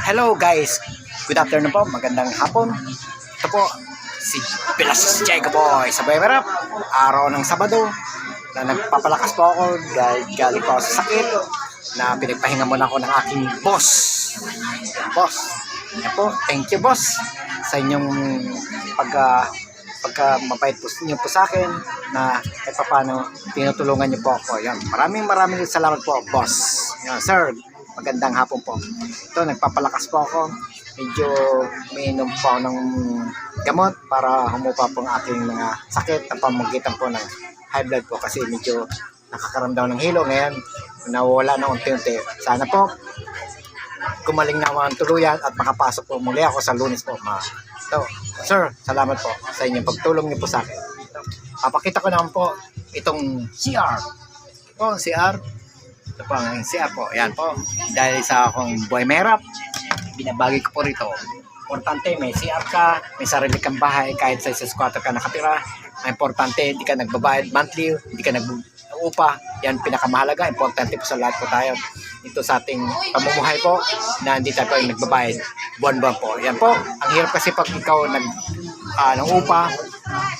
Hello guys, good afternoon po, magandang hapon. Ito po si Pilas Jacob Boy sa Baymarap. Araw ng Sabado na nagpapalakas po ako dahil galing po ako sa sakit na pinagpahinga muna ako ng aking boss. Yan po, thank you boss sa inyong pagka mabait po niyo po sa akin na kahit paano tinutulungan niyo po ako. Yan, maraming salamat po boss. Yan, sir, magandang hapon po. Ito, nagpapalakas po ako. Medyo umiinom po ako ng gamot para humupa po ang aking mga sakit na pamagitan po ng high blood po kasi medyo nakakaramdam ng hilo ngayon. Nawawala na unti-unti. Sana po gumaling na ang tuluyan at makapasok po muli ako sa Lunes po. So, sir, salamat po sa inyong pagtulong niyo po sa akin. Papakita ko naman po itong CR. Ito, CR. Ito po ang CR po. Ayan po. Dahil sa akong Baymarap, binabagi ko po rito. Importante, may CR ka, may sarili kang bahay, kahit sa squatter ka nakatira. Ang importante, hindi ka nagbabayad monthly, hindi ka nag-upa. Yan pinakamahalaga. Importante po sa lahat po tayo. Ito sa ating pamumuhay po na hindi tayo nagbabayad buwan-buwan po. Yan po. Ang hirap kasi pag ikaw nang-upa,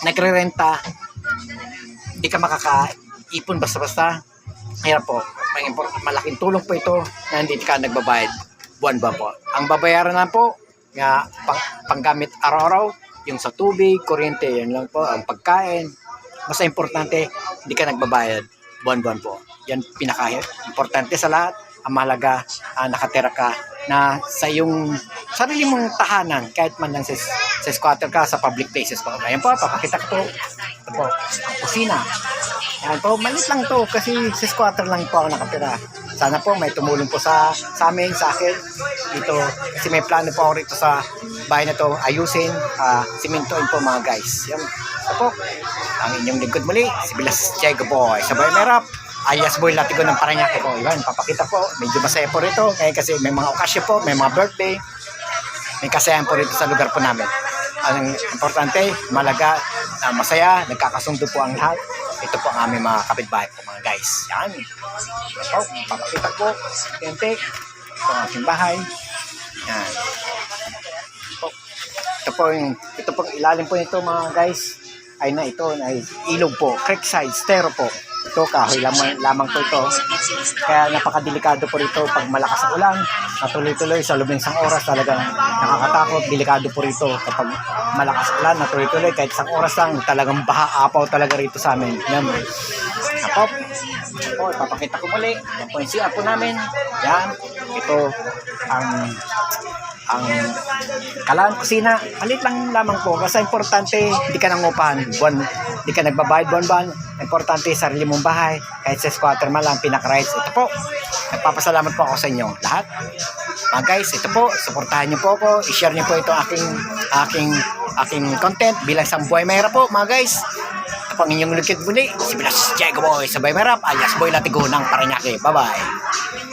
nagre-renta, hindi ka makakaipon basta-basta. Hirap po. Malaking tulong po ito na hindi ka nagbabayad buwan-buwan po. Ang babayaran na po nga panggamit araw-araw, yung sa tubig, kuryente, yan lang po, ang pagkain. Basta importante, hindi ka nagbabayad buwan-buwan po. Yan pinaka-importante sa lahat. Ang mahalaga, nakatira ka na sa iyong sarili mong tahanan, kahit man lang sa squatter ka, sa public places po. Ayan po, papakita ko po. Ito po, ang kusina. Ayan po, malit lang to kasi sa squatter lang po ako nakatira. Sana po may tumulong po sa amin, sa akin dito. Kasi may plano po ako rito sa bahay na to, ayusin, simentoin po mga guys. Yan. Ito po, ang inyong lingkod muli, si Pilas Jacob Boy sa Baymarap, alias Boy Latigo ng Parañaque po. Yan, papakita po, medyo masaya po rito kasi may mga okasyon po, may mga birthday, may kasayahan po rito sa lugar po namin. Ang importante, malaga, masaya, nagkakasundo po ang lahat. Ito po ang aming mga kapitbahay po mga guys. Yan. Ito, papakita po, ito ang aking bahay. Yan. Ito po, ilalim po nito mga guys. Ay na ito, ay ilog po, creekside, stero po. Ito, kahoy lamang po ito. Kaya napakadelikado po rito pag malakas ang ulan. Natuloy-tuloy sa loob ng isang oras talagang nakakatakot. Delikado po rito kapag malakas ang ulan, natuloy-tuloy. Kahit isang oras lang, talagang baha-apaw talaga rito sa amin. Yan. Apop. Ito, ipapakita ko muli. Yan po yung CR po namin. Yan. Ito, ang kalaan kusina, malit lang lamang po. Basta importante, hindi ka nangupahan hindi ka nagbabayad buwan-buwan. Importante, sarili mong bahay. Kahit sa squatter man lang, pinaka-rights. Ito po, nagpapasalamat po ako sa inyo lahat. Mga guys, ito po, suportahan niyo po ako. I-share niyo po ito aking content bilang isang Baymarap po, mga guys. Ito po ang inyong lingkod muli, si Pilas Jacob Boy sa Baymarap, alias Boy Latigo ng Parañaque. Bye-bye.